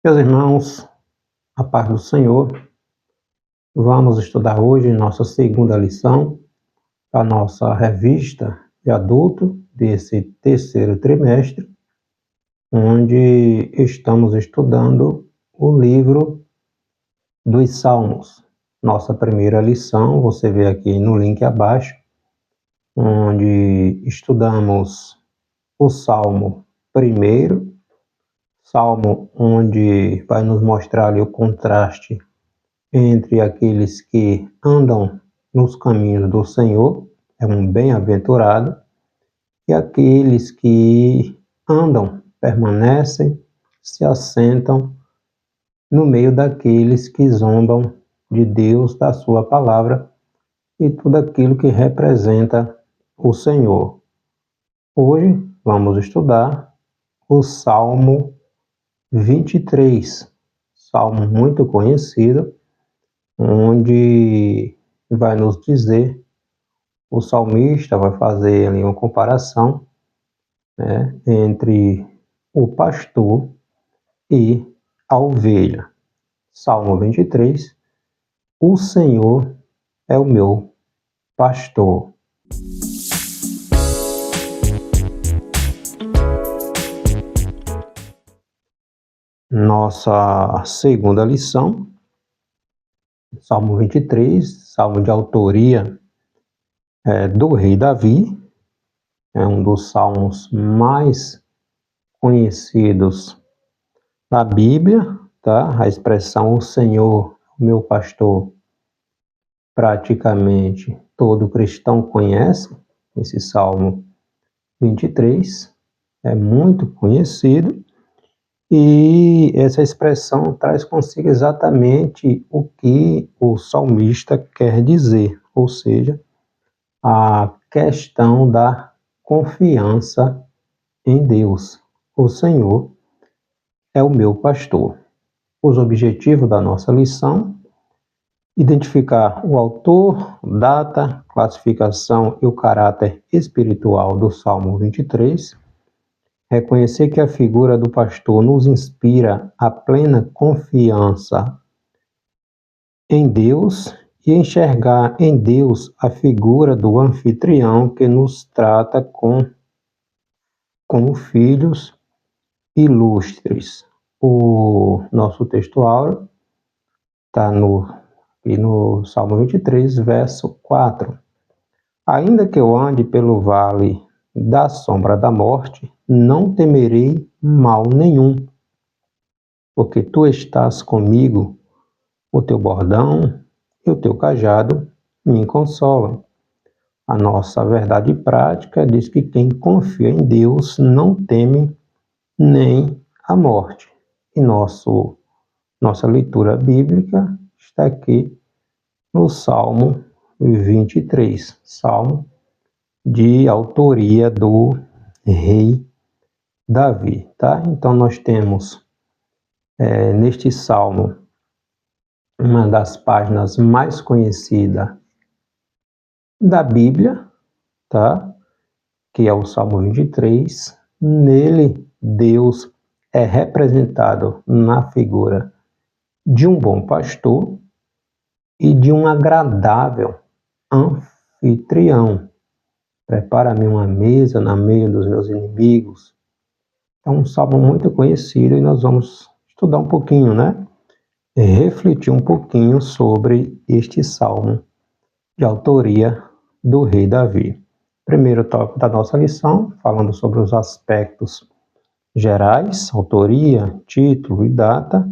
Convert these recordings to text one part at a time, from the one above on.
Meus irmãos, a paz do Senhor, vamos estudar hoje nossa segunda lição da nossa revista de adulto desse terceiro trimestre, onde estamos estudando o livro dos Salmos. Nossa primeira lição, você vê aqui no link abaixo, onde estudamos o Salmo primeiro, Salmo onde vai nos mostrar ali o contraste entre aqueles que andam nos caminhos do Senhor, é um bem-aventurado, e aqueles que andam, permanecem, se assentam no meio daqueles que zombam de Deus, da sua palavra e tudo aquilo que representa o Senhor. Hoje vamos estudar o Salmo 23, salmo muito conhecido, onde vai nos dizer, o salmista vai fazer ali uma comparação, né, entre o pastor e a ovelha. Salmo 23, o Senhor é o meu pastor. Nossa segunda lição, Salmo 23, salmo de autoria do rei Davi, é um dos salmos mais conhecidos da Bíblia, tá? A expressão "o Senhor, meu pastor", praticamente todo cristão conhece. Esse Salmo 23 é muito conhecido e essa expressão traz consigo exatamente o que o salmista quer dizer, ou seja, a questão da confiança em Deus. O Senhor é o meu pastor. Os objetivos da nossa lição: identificar o autor, data, classificação e o caráter espiritual do Salmo 23, reconhecer que a figura do pastor nos inspira a plena confiança em Deus e enxergar em Deus a figura do anfitrião que nos trata como filhos ilustres. O nosso texto áureo está no Salmo 23, verso 4. Ainda que eu ande pelo vale da sombra da morte, não temerei mal nenhum, porque tu estás comigo, o teu bordão e o teu cajado me consolam. A nossa verdade prática diz que quem confia em Deus não teme nem a morte. E nossa leitura bíblica está aqui no Salmo 23, salmo de autoria do rei Davi, tá? Então nós temos neste salmo uma das páginas mais conhecidas da Bíblia, tá? Que é o Salmo 23. Nele, Deus é representado na figura de um bom pastor e de um agradável anfitrião. Prepara-me uma mesa no meio dos meus inimigos. É um salmo muito conhecido e nós vamos estudar um pouquinho, né? E refletir um pouquinho sobre este salmo de autoria do rei Davi. Primeiro tópico da nossa lição, falando sobre os aspectos gerais: autoria, título e data,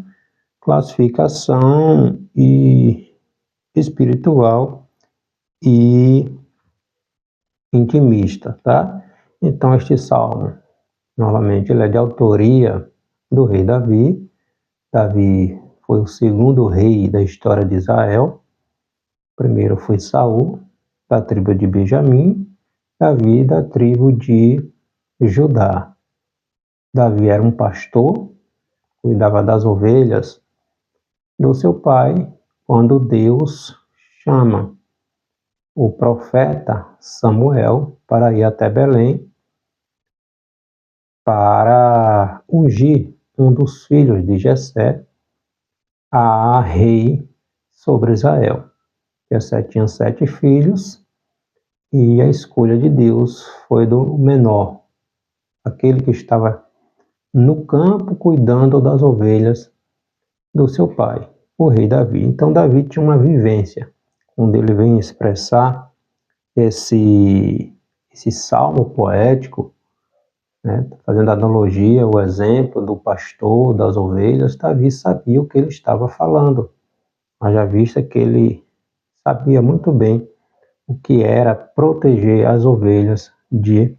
classificação e espiritual e intimista, tá? Então este salmo, novamente, ele é de autoria do rei Davi. Davi foi o segundo rei da história de Israel. O primeiro foi Saul, da tribo de Benjamim, Davi, da tribo de Judá. Davi era um pastor, cuidava das ovelhas do seu pai, quando Deus chama o profeta Samuel para ir até Belém para ungir um dos filhos de Jessé, a rei sobre Israel. Jessé tinha 7 filhos e a escolha de Deus foi do menor, aquele que estava no campo cuidando das ovelhas do seu pai, o rei Davi. Então Davi tinha uma vivência, onde ele vem expressar esse salmo poético, né, fazendo analogia, o exemplo do pastor das ovelhas. Davi sabia o que ele estava falando, haja vista que ele sabia muito bem o que era proteger as ovelhas de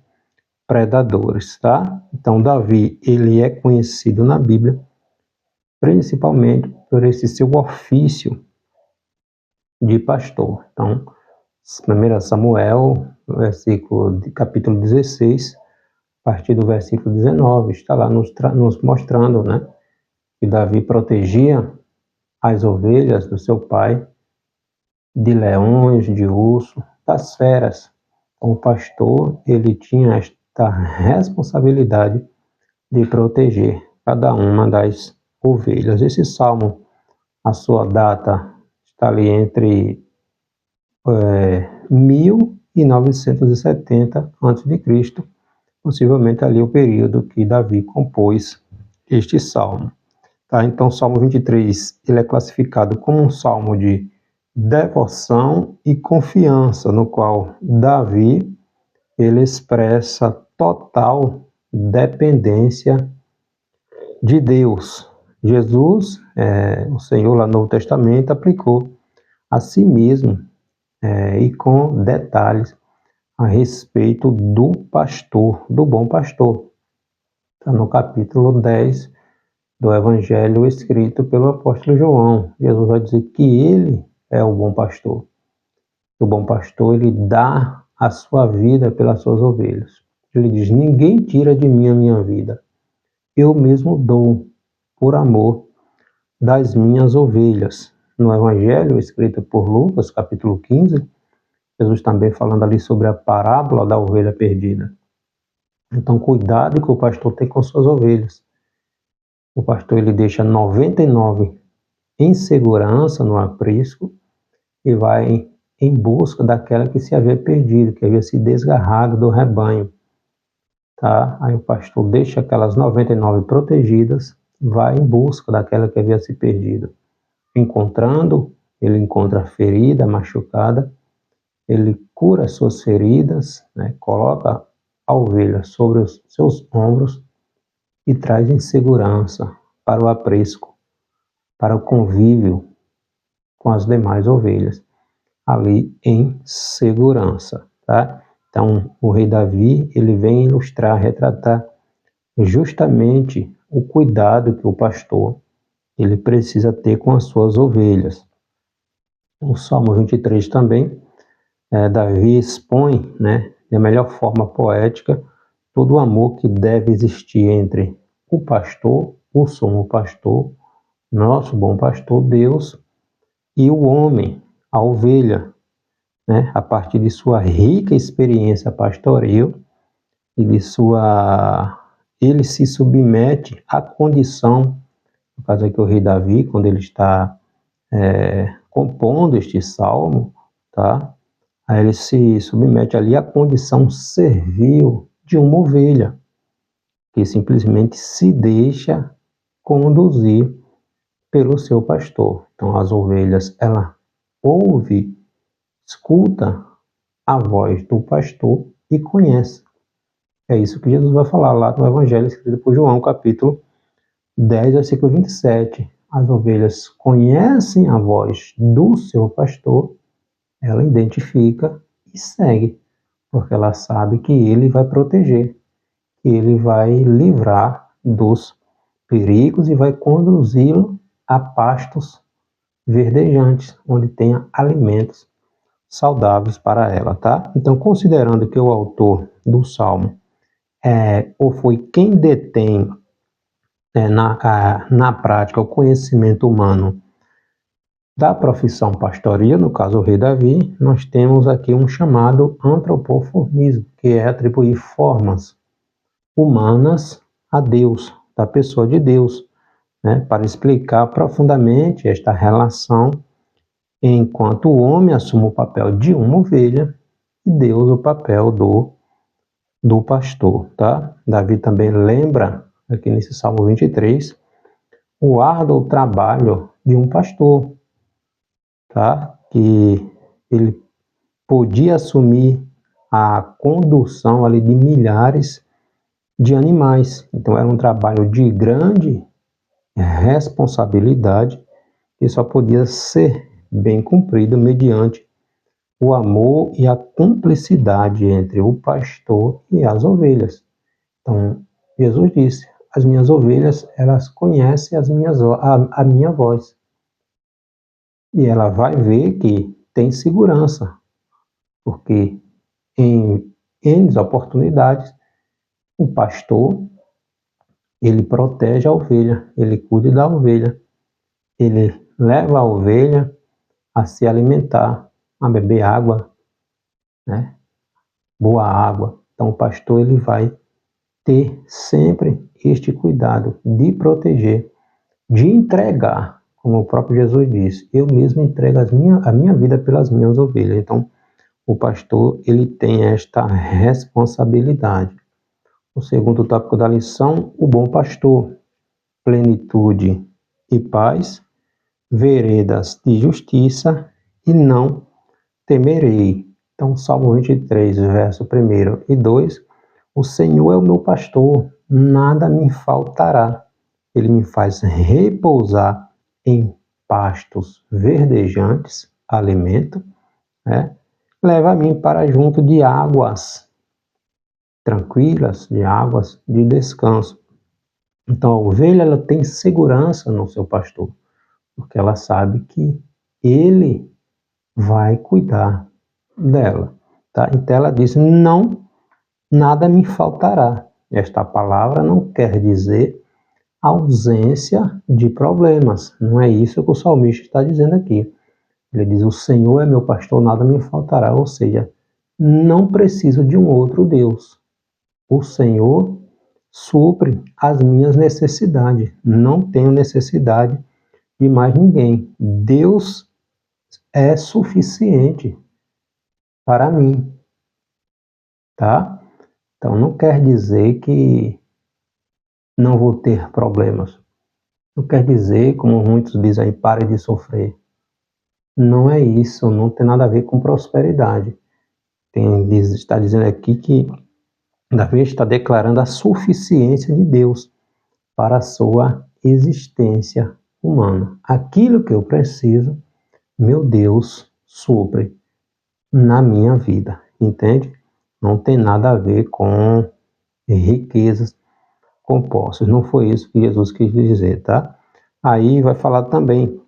predadores, tá? Então Davi, ele é conhecido na Bíblia principalmente por esse seu ofício de pastor. Então, 1 Samuel, capítulo 16, a partir do versículo 19, está lá nos mostrando, né, que Davi protegia as ovelhas do seu pai de leões, de urso, das feras. Então, o pastor, ele tinha esta responsabilidade de proteger cada uma das ovelhas. Esse salmo, a sua data está ali entre 1970 a.C., possivelmente ali o período que Davi compôs este salmo. Tá? Então, o Salmo 23 ele é classificado como um salmo de devoção e confiança, no qual Davi ele expressa total dependência de Deus. Jesus, o Senhor lá no Novo Testamento, aplicou a si mesmo e com detalhes a respeito do pastor, do bom pastor. Está no capítulo 10 do Evangelho escrito pelo apóstolo João. Jesus vai dizer que ele é o bom pastor. O bom pastor, ele dá a sua vida pelas suas ovelhas. Ele diz: ninguém tira de mim a minha vida. Eu mesmo dou por amor das minhas ovelhas. No Evangelho escrito por Lucas, capítulo 15, Jesus também falando ali sobre a parábola da ovelha perdida. Então, cuidado que o pastor tem com suas ovelhas. O pastor, ele deixa 99 em segurança no aprisco e vai em busca daquela que se havia perdido, que havia se desgarrado do rebanho. Tá? Aí o pastor deixa aquelas 99 protegidas, vai em busca daquela que havia se perdido. Encontrando, ele encontra a ferida, machucada, ele cura as suas feridas, né? Coloca a ovelha sobre os seus ombros e traz em segurança para o aprisco, para o convívio com as demais ovelhas, ali em segurança, tá? Então, o rei Davi, ele vem ilustrar, retratar justamente o cuidado que o pastor, ele precisa ter com as suas ovelhas. O Salmo 23 também, Davi expõe, né, da melhor forma poética, todo o amor que deve existir entre o pastor, o sumo pastor, nosso bom pastor, Deus, e o homem, a ovelha, né, a partir de sua rica experiência pastoril e ele se submete à condição, no caso aqui o rei Davi, quando ele está compondo este salmo, tá? Aí ele se submete ali à condição servil de uma ovelha, que simplesmente se deixa conduzir pelo seu pastor. Então as ovelhas, ela ouve, escuta a voz do pastor e conhece. É isso que Jesus vai falar lá no Evangelho escrito por João, capítulo 10, versículo 27. As ovelhas conhecem a voz do seu pastor, ela identifica e segue, porque ela sabe que ele vai proteger, que ele vai livrar dos perigos e vai conduzi-lo a pastos verdejantes, onde tenha alimentos saudáveis para ela, tá? Então, considerando que o autor do Salmo ou foi quem detém na prática o conhecimento humano da profissão pastoril, no caso o rei Davi, nós temos aqui um chamado antropoformismo, que é atribuir formas humanas a Deus, da pessoa de Deus, né, para explicar profundamente esta relação, enquanto o homem assume o papel de uma ovelha e Deus o papel do pastor, tá? Davi também lembra, aqui nesse Salmo 23, o árduo trabalho de um pastor, tá? Que ele podia assumir a condução ali de milhares de animais. Então era um trabalho de grande responsabilidade que só podia ser bem cumprido mediante o amor e a cumplicidade entre o pastor e as ovelhas. Então, Jesus disse: as minhas ovelhas, elas conhecem a minha voz. E ela vai ver que tem segurança, porque em N oportunidades, o pastor, ele protege a ovelha, ele cuida da ovelha, ele leva a ovelha a se alimentar, a beber água, né? Boa água. Então o pastor, ele vai ter sempre este cuidado de proteger, de entregar, como o próprio Jesus disse: eu mesmo entrego a minha vida pelas minhas ovelhas. Então o pastor, ele tem esta responsabilidade. O segundo tópico da lição: o bom pastor, plenitude e paz, veredas de justiça, e não temerei. Então, Salmo 23, verso 1 e 2, o Senhor é o meu pastor, nada me faltará. Ele me faz repousar em pastos verdejantes, alimento, né? Leva-me para junto de águas tranquilas, de águas de descanso. Então, a ovelha, ela tem segurança no seu pastor, porque ela sabe que ele vai cuidar dela, tá? Então ela diz: não, nada me faltará. Esta palavra não quer dizer ausência de problemas. Não é isso que o salmista está dizendo aqui. Ele diz: o Senhor é meu pastor, nada me faltará. Ou seja, não preciso de um outro Deus. O Senhor supre as minhas necessidades. Não tenho necessidade de mais ninguém. Deus é suficiente para mim, tá? Então não quer dizer que não vou ter problemas. Não quer dizer, como muitos dizem aí, pare de sofrer. Não é isso, não tem nada a ver com prosperidade. Está dizendo aqui que Davi está declarando a suficiência de Deus para a sua existência humana. Aquilo que eu preciso, meu Deus supre na minha vida, entende? Não tem nada a ver com riquezas, com posses. Não foi isso que Jesus quis dizer, tá? Aí vai falar também: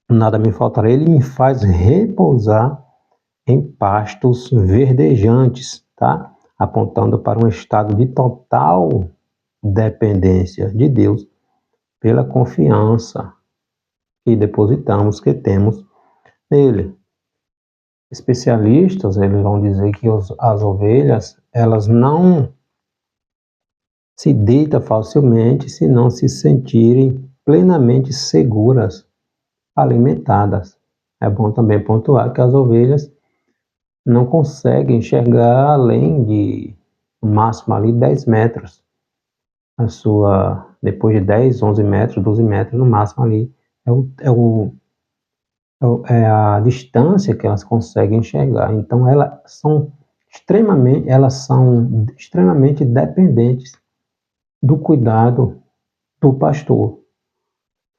nada me faltará. Ele me faz repousar em pastos verdejantes, tá? Apontando para um estado de total dependência de Deus pela confiança que depositamos, que temos nele. Especialistas, eles vão dizer que as ovelhas, elas não se deitam facilmente se não se sentirem plenamente seguras, alimentadas. É bom também pontuar que as ovelhas não conseguem enxergar além de, no máximo ali, 10 metros. Depois de 10, 11 metros, 12 metros, no máximo ali, é a distância que elas conseguem enxergar. Então elas são extremamente dependentes do cuidado do pastor,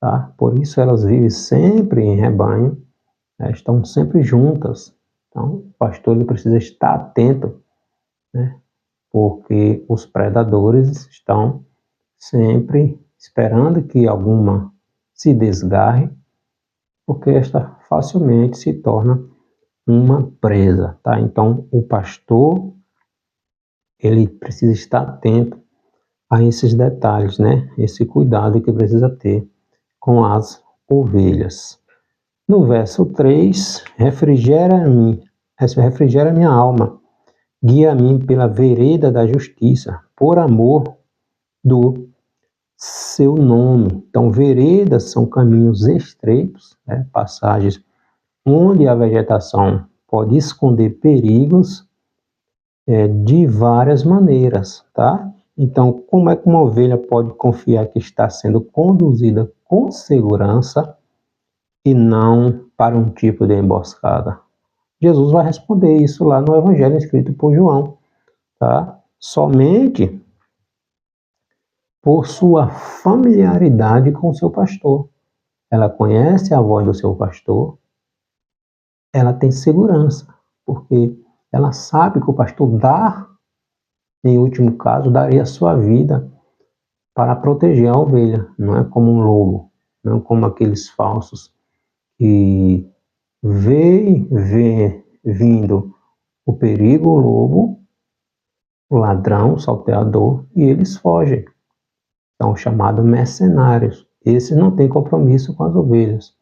tá? Por isso elas vivem sempre em rebanho, né? Estão sempre juntas. Então o pastor, ele precisa estar atento, né? Porque os predadores estão sempre esperando que alguma se desgarre, porque esta facilmente se torna uma presa, tá? Então, o pastor, ele precisa estar atento a esses detalhes, né? Esse cuidado que precisa ter com as ovelhas. No verso 3, refrigera minha alma, guia-me pela vereda da justiça, por amor do seu nome. Então, veredas são caminhos estreitos, né? Passagens onde a vegetação pode esconder perigos de várias maneiras, tá? Então, como é que uma ovelha pode confiar que está sendo conduzida com segurança e não para um tipo de emboscada? Jesus vai responder isso lá no Evangelho escrito por João, tá? Somente por sua familiaridade com o seu pastor. Ela conhece a voz do seu pastor, ela tem segurança, porque ela sabe que o pastor dá, em último caso, daria a sua vida para proteger a ovelha. Não é como um lobo, não é como aqueles falsos que vê vindo o perigo, o lobo, o ladrão, o salteador, e eles fogem. São chamados mercenários. Esses não têm compromisso com as ovelhas.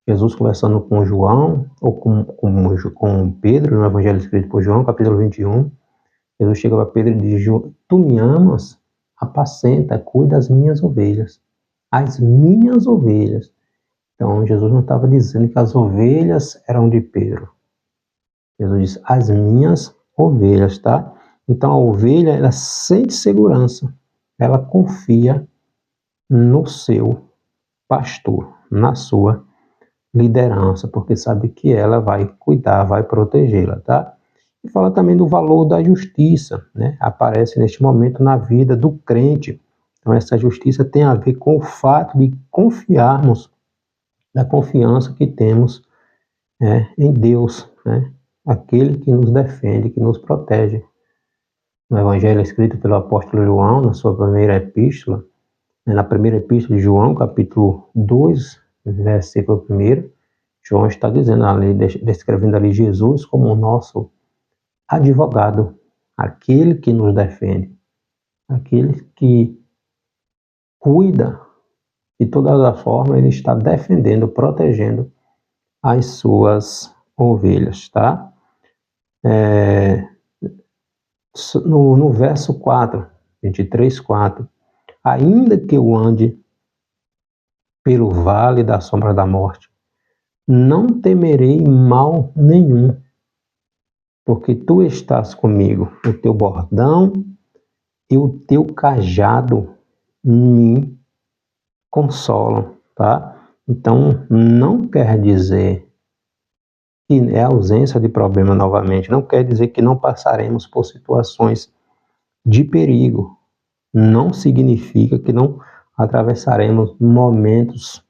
Jesus conversando com João, ou com Pedro, no Evangelho escrito por João, capítulo 21, Jesus chega para Pedro e diz: Tu me amas? Apacenta, cuida das minhas ovelhas. As minhas ovelhas. Então, Jesus não estava dizendo que as ovelhas eram de Pedro. Jesus disse: as minhas ovelhas, tá? Então, a ovelha, ela sente segurança. Ela confia no seu pastor, na sua liderança, porque sabe que ela vai cuidar, vai protegê-la, tá? E fala também do valor da justiça, né? Aparece neste momento na vida do crente. Então, essa justiça tem a ver com o fato de confiarmos, da confiança que temos em Deus, né? Aquele que nos defende, que nos protege. No Evangelho escrito pelo apóstolo João, na sua primeira epístola, na primeira epístola de João, capítulo 2, versículo 1, João está dizendo ali, descrevendo ali Jesus como o nosso advogado, aquele que nos defende, aquele que cuida de todas as formas, ele está defendendo, protegendo as suas ovelhas, tá? No verso 4, 23, 4, ainda que eu ande pelo vale da sombra da morte, não temerei mal nenhum, porque tu estás comigo, o teu bordão e o teu cajado me consolam, tá? Então, não quer dizer que é ausência de problema novamente, não quer dizer que não passaremos por situações de perigo, não significa que não atravessaremos momentos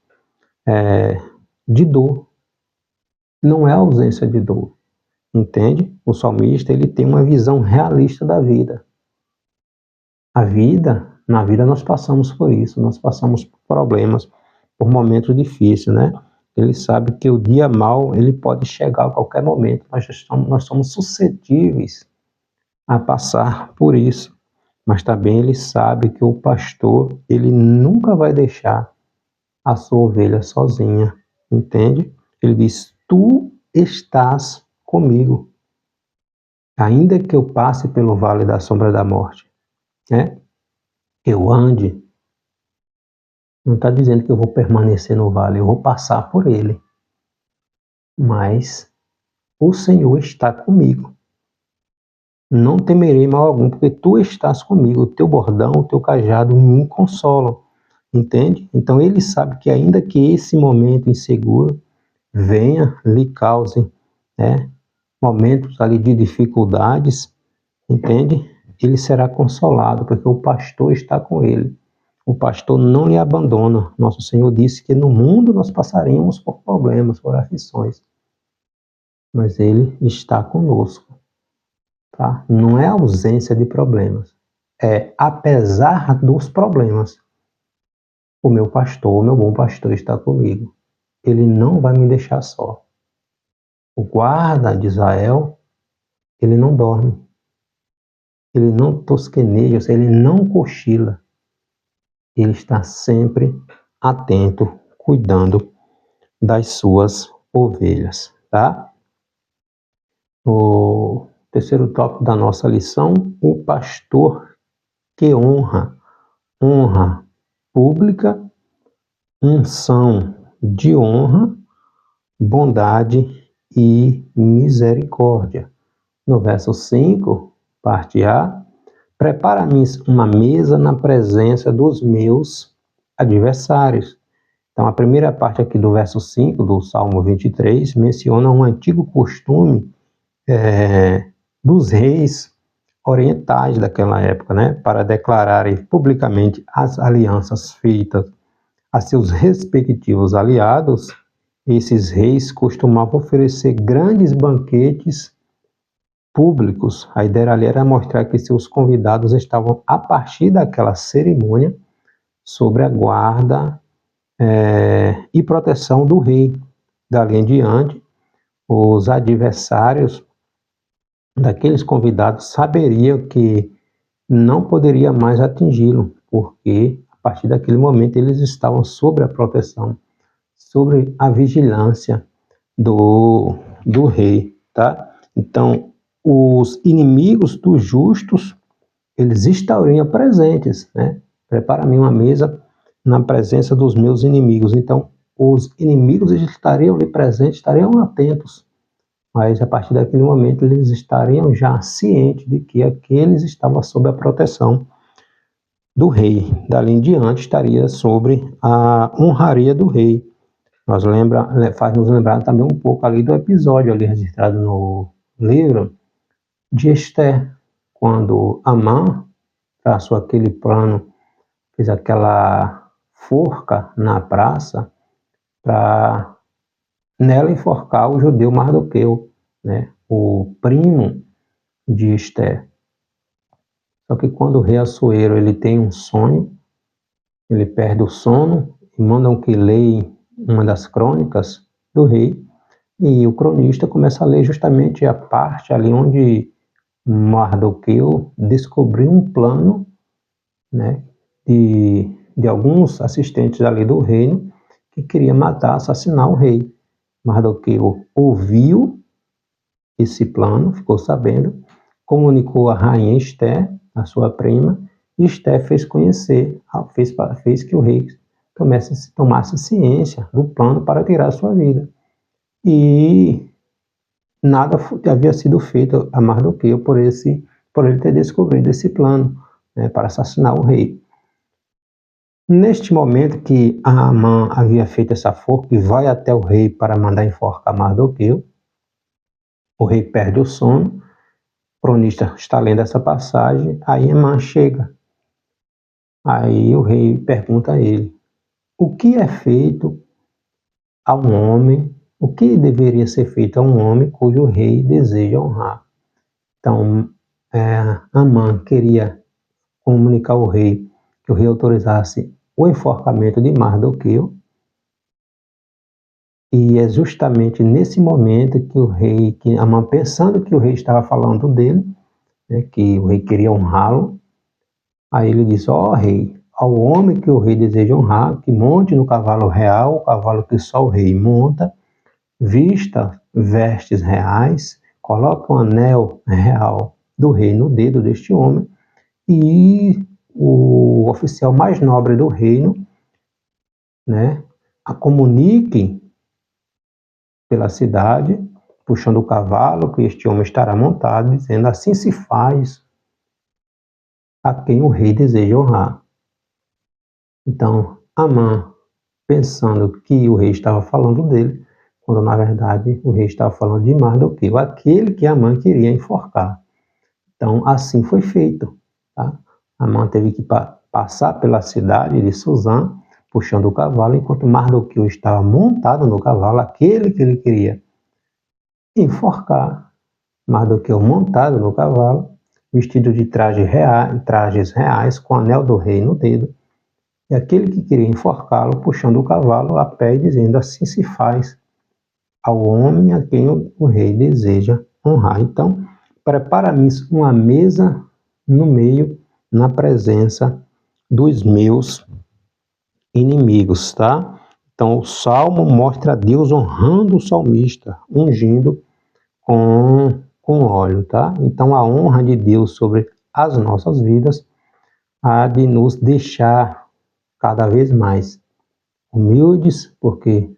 de dor, não é ausência de dor, entende? O salmista, ele tem uma visão realista da vida. Na vida nós passamos por isso, nós passamos por problemas, por momentos difíceis, né? Ele sabe que o dia mau, ele pode chegar a qualquer momento, nós somos suscetíveis a passar por isso, mas também ele sabe que o pastor, ele nunca vai deixar a sua ovelha sozinha, entende? Ele diz: tu estás comigo, ainda que eu passe pelo vale da sombra da morte, né? Eu ande, não está dizendo que eu vou permanecer no vale, eu vou passar por ele, mas o Senhor está comigo. Não temerei mal algum, porque tu estás comigo, o teu bordão, o teu cajado me consolam, entende? Então ele sabe que ainda que esse momento inseguro venha, lhe cause momentos ali de dificuldades, entende? Ele será consolado, porque o pastor está com ele. O pastor não lhe abandona. Nosso Senhor disse que no mundo nós passaríamos por problemas, por aflições, mas ele está conosco, tá? Não é ausência de problemas, é apesar dos problemas, o meu pastor, o meu bom pastor está comigo. Ele não vai me deixar só. O guarda de Israel, ele não dorme, ele não tosqueneja, ou seja, ele não cochila. Ele está sempre atento, cuidando das suas ovelhas, tá? O terceiro tópico da nossa lição: o pastor que honra. Honra pública, unção de honra, bondade e misericórdia. No verso 5, parte A, prepara-me uma mesa na presença dos meus adversários. Então, a primeira parte aqui do verso 5 do Salmo 23 menciona um antigo costume dos reis orientais daquela época, né, para declararem publicamente as alianças feitas a seus respectivos aliados. Esses reis costumavam oferecer grandes banquetes públicos. A ideia ali era mostrar que seus convidados estavam, a partir daquela cerimônia, sob a guarda e proteção do rei. Dali em diante, os adversários daqueles convidados saberiam que não poderia mais atingi-lo, porque a partir daquele momento eles estavam sob a proteção, sobre a vigilância do rei, tá? Então, os inimigos dos justos, eles estariam presentes, né? Prepara-me uma mesa na presença dos meus inimigos. Então, os inimigos eles estariam ali presentes, estariam atentos, mas a partir daquele momento eles estariam já cientes de que aqueles estavam sob a proteção do rei. Dali em diante estaria sobre a honraria do rei. Faz nos lembrar também um pouco ali do episódio ali registrado no livro de Esther, quando Amã traçou aquele plano, fez aquela forca na praça para nela enforcar o judeu Mardoqueu, né, o primo de Esther. Só que quando o rei Assuero ele tem um sonho, ele perde o sono e mandam que leia uma das crônicas do rei, e o cronista começa a ler justamente a parte ali onde Mardoqueu descobriu um plano, né, de alguns assistentes ali do reino que queria matar, assassinar o rei. Mardoqueu ouviu esse plano, ficou sabendo, comunicou a rainha Esther, a sua prima, e Esther fez conhecer, fez que o rei tomasse ciência do plano para tirar a sua vida. E nada havia sido feito a Mardoqueu por ele ter descobrido esse plano, né, para assassinar o rei. Neste momento que Amã havia feito essa forca e vai até o rei para mandar enforcar Mardoqueu, o rei perde o sono, o cronista está lendo essa passagem, aí Amã chega. Aí o rei pergunta a ele, o que é feito a um homem, o que deveria ser feito a um homem cujo rei deseja honrar? Então, Amã queria comunicar ao rei que o rei autorizasse o enforcamento de Mardoqueu, e é justamente nesse momento que Amã, pensando que o rei estava falando dele, né, que o rei queria honrá-lo, aí ele diz, ó rei, ao homem que o rei deseja honrar, que monte no cavalo real, o cavalo que só o rei monta, vista vestes reais, coloca um anel real do rei no dedo deste homem, e o oficial mais nobre do reino, né, a comunique pela cidade, puxando o cavalo que este homem estará montado, dizendo, assim se faz a quem o rei deseja honrar. Então, Amã, pensando que o rei estava falando dele, quando na verdade o rei estava falando de Mardoqueu, aquele que Amã queria enforcar. Então, assim foi feito. Tá? Amã teve que passar pela cidade de Suzã, puxando o cavalo, enquanto Mardoqueu estava montado no cavalo, aquele que ele queria enforcar. Mardoqueu montado no cavalo, vestido de trajes reais, com o anel do rei no dedo, e aquele que queria enforcá-lo, puxando o cavalo a pé e dizendo, assim se faz ao homem a quem o rei deseja honrar. Então, prepara-me uma mesa no meio, na presença dos meus inimigos, tá? Então, o Salmo mostra Deus honrando o salmista, ungindo com óleo, tá? Então, a honra de Deus sobre as nossas vidas há de nos deixar cada vez mais humildes, porque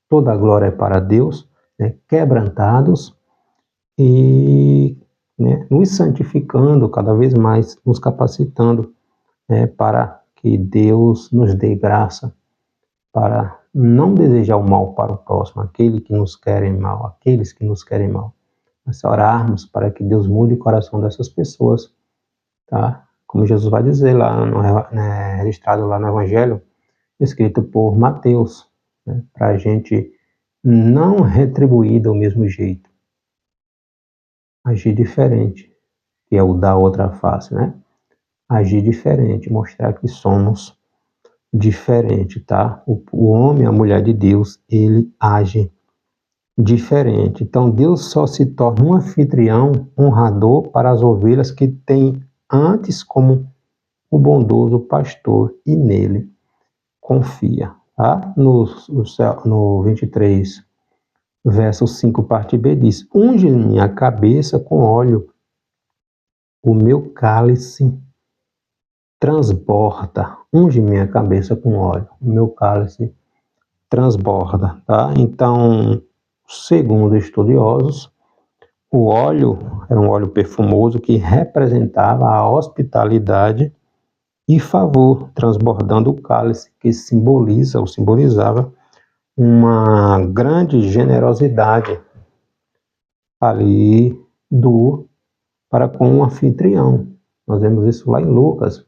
toda a glória é para Deus, né? Quebrantados e, né, nos santificando cada vez mais, nos capacitando, né, para que Deus nos dê graça para não desejar o mal para o próximo, aquele que nos querem mal, aqueles que nos querem mal. Mas orarmos para que Deus mude o coração dessas pessoas, tá? Como Jesus vai dizer lá, registrado lá no Evangelho, escrito por Mateus, né, para a gente não retribuir do mesmo jeito, agir diferente, que é o da outra face, né? Agir diferente, mostrar que somos diferente, tá? O homem, a mulher de Deus, ele age diferente. Então, Deus só se torna um anfitrião honrador para as ovelhas que tem antes como o bondoso pastor e nele confia, tá? No 23, verso 5, parte B, diz: unge minha cabeça com óleo, o meu cálice transborda. Unge minha cabeça com óleo, o meu cálice transborda, tá? Então, segundo estudiosos, o óleo era um óleo perfumoso que representava a hospitalidade e favor, transbordando o cálice que simboliza ou simbolizava uma grande generosidade ali para com o anfitrião. Nós vemos isso lá em Lucas,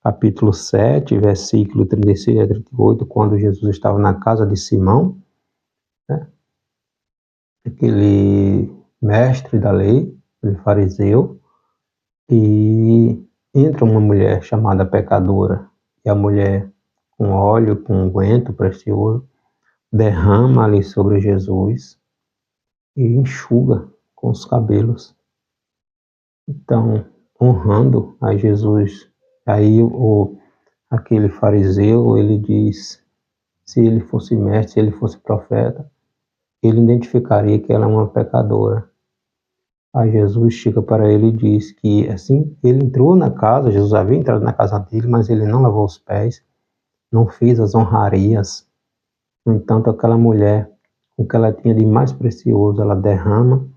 capítulo 7, versículo 36 a 38, quando Jesus estava na casa de Simão, né? Aquele mestre da lei, aquele fariseu, e entra uma mulher chamada pecadora, e a mulher, com óleo, com unguento precioso, derrama ali sobre Jesus e enxuga com os cabelos. Então, honrando a Jesus, aí aquele fariseu, ele diz, se ele fosse mestre, se ele fosse profeta, ele identificaria que ela é uma pecadora. Aí Jesus chega para ele e diz que assim, ele entrou na casa, Jesus havia entrado na casa dele, mas ele não lavou os pés, não fez as honrarias. No entanto, aquela mulher, o que ela tinha de mais precioso, ela derrama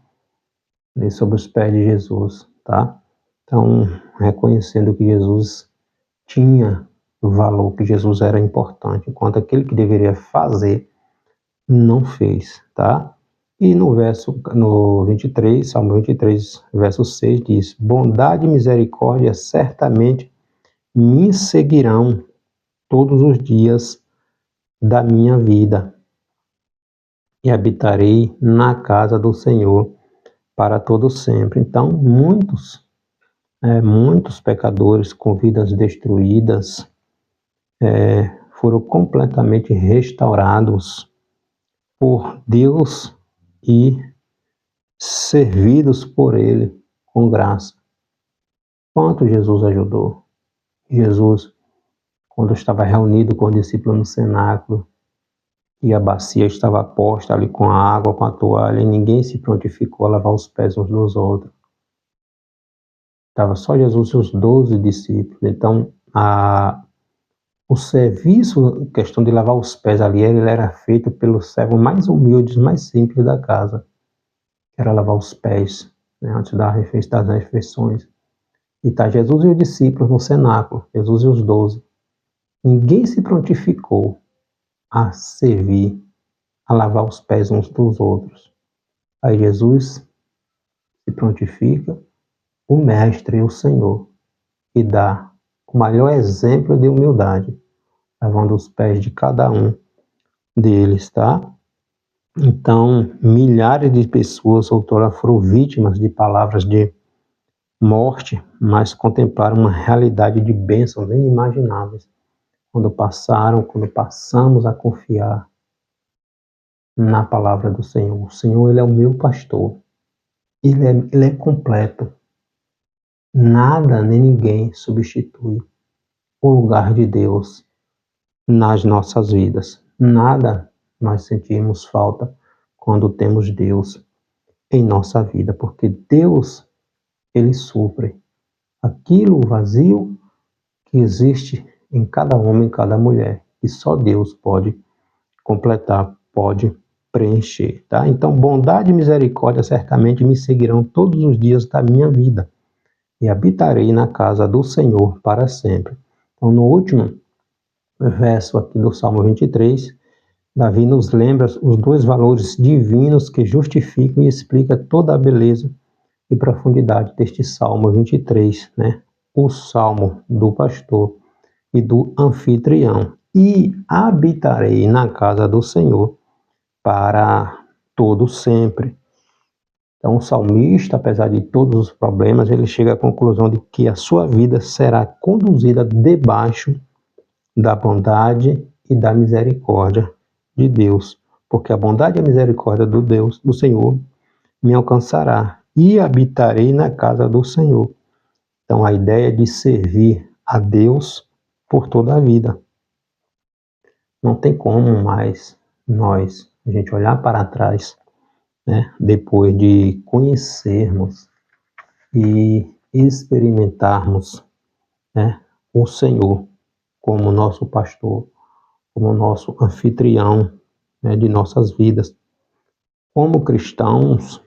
sobre os pés de Jesus, tá? Então, reconhecendo que Jesus tinha valor, que Jesus era importante, enquanto aquele que deveria fazer, não fez, tá? E no 23, Salmo 23, verso 6 diz: bondade e misericórdia certamente me seguirão todos os dias da minha vida, e habitarei na casa do Senhor para todo sempre. Então, muitos pecadores com vidas destruídas foram completamente restaurados por Deus e servidos por Ele com graça. Quanto Jesus ajudou? Jesus, quando estava reunido com os discípulos no cenáculo, e a bacia estava posta ali com a água, com a toalha, e ninguém se prontificou a lavar os pés uns dos outros. Estava só Jesus e os 12 discípulos. Então, o serviço, questão de lavar os pés ali, ele era feito pelos servos mais humildes, mais simples da casa. Era lavar os pés, né, antes das refeições. E está Jesus e os discípulos no cenáculo, Jesus e os 12. Ninguém se prontificou a servir, a lavar os pés uns dos outros. Aí Jesus se prontifica, o Mestre e o Senhor, e dá o maior exemplo de humildade, lavando os pés de cada um deles, tá? Então, milhares de pessoas outrora foram vítimas de palavras de morte, mas contemplaram uma realidade de bênçãos inimagináveis quando passamos a confiar na palavra do Senhor. O Senhor, Ele é o meu pastor. Ele é completo. Nada nem ninguém substitui o lugar de Deus nas nossas vidas. Nada nós sentimos falta quando temos Deus em nossa vida, porque Deus, Ele supre aquilo vazio que existe em cada homem, em cada mulher, e só Deus pode completar, pode preencher, tá? Então, bondade e misericórdia certamente me seguirão todos os dias da minha vida, e habitarei na casa do Senhor para sempre. Então, no último verso aqui do Salmo 23, Davi nos lembra os dois valores divinos que justificam e explicam toda a beleza e profundidade deste Salmo 23, né? O Salmo do pastor e do anfitrião. E habitarei na casa do Senhor para todo sempre. Então, o salmista, apesar de todos os problemas, ele chega à conclusão de que a sua vida será conduzida debaixo da bondade e da misericórdia de Deus, porque a bondade e a misericórdia do Senhor me alcançará e habitarei na casa do Senhor. Então, a ideia de servir a Deus por toda a vida. Não tem como mais a gente olhar para trás, né, depois de conhecermos e experimentarmos, né, o Senhor como nosso pastor, como nosso anfitrião, né, de nossas vidas. Como cristãos,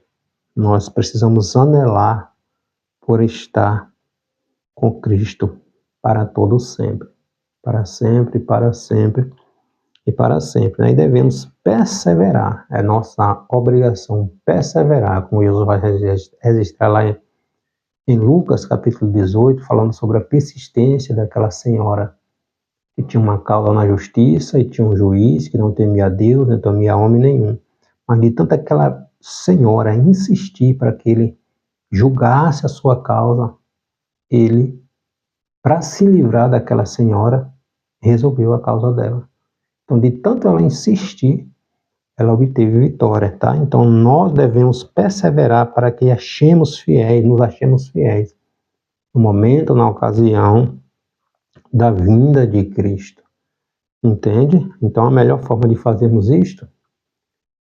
nós precisamos anelar por estar com Cristo para todo sempre, para sempre, para sempre e para sempre, né? E devemos perseverar, é nossa obrigação perseverar, como Jesus vai registrar lá em Lucas capítulo 18, falando sobre a persistência daquela senhora que tinha uma causa na justiça e tinha um juiz que não temia a Deus, nem temia homem nenhum. Mas de tanto aquela senhora insistir para que ele julgasse a sua causa, ele, para se livrar daquela senhora, resolveu a causa dela. Então, de tanto ela insistir, ela obteve vitória, tá? Então, nós devemos perseverar para que nos achemos fiéis no momento, na ocasião da vinda de Cristo. Entende? Então, a melhor forma de fazermos isto,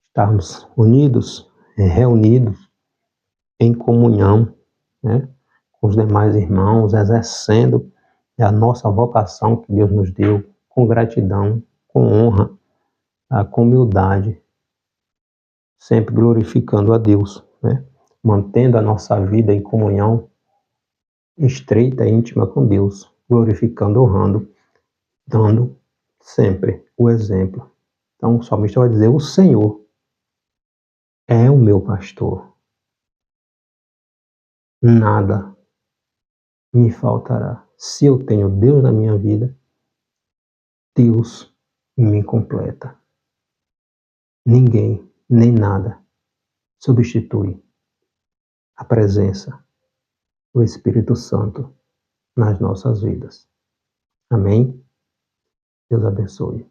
estarmos unidos, reunidos em comunhão, né, com os demais irmãos, exercendo a nossa vocação que Deus nos deu, com gratidão, com honra, com humildade, sempre glorificando a Deus, né? Mantendo a nossa vida em comunhão estreita e íntima com Deus, glorificando, honrando, dando sempre o exemplo. Então, o salmista vai dizer: o Senhor é o meu pastor, nada me faltará. Se eu tenho Deus na minha vida, Deus me completa. Ninguém, nem nada, substitui a presença do Espírito Santo nas nossas vidas. Amém? Deus abençoe.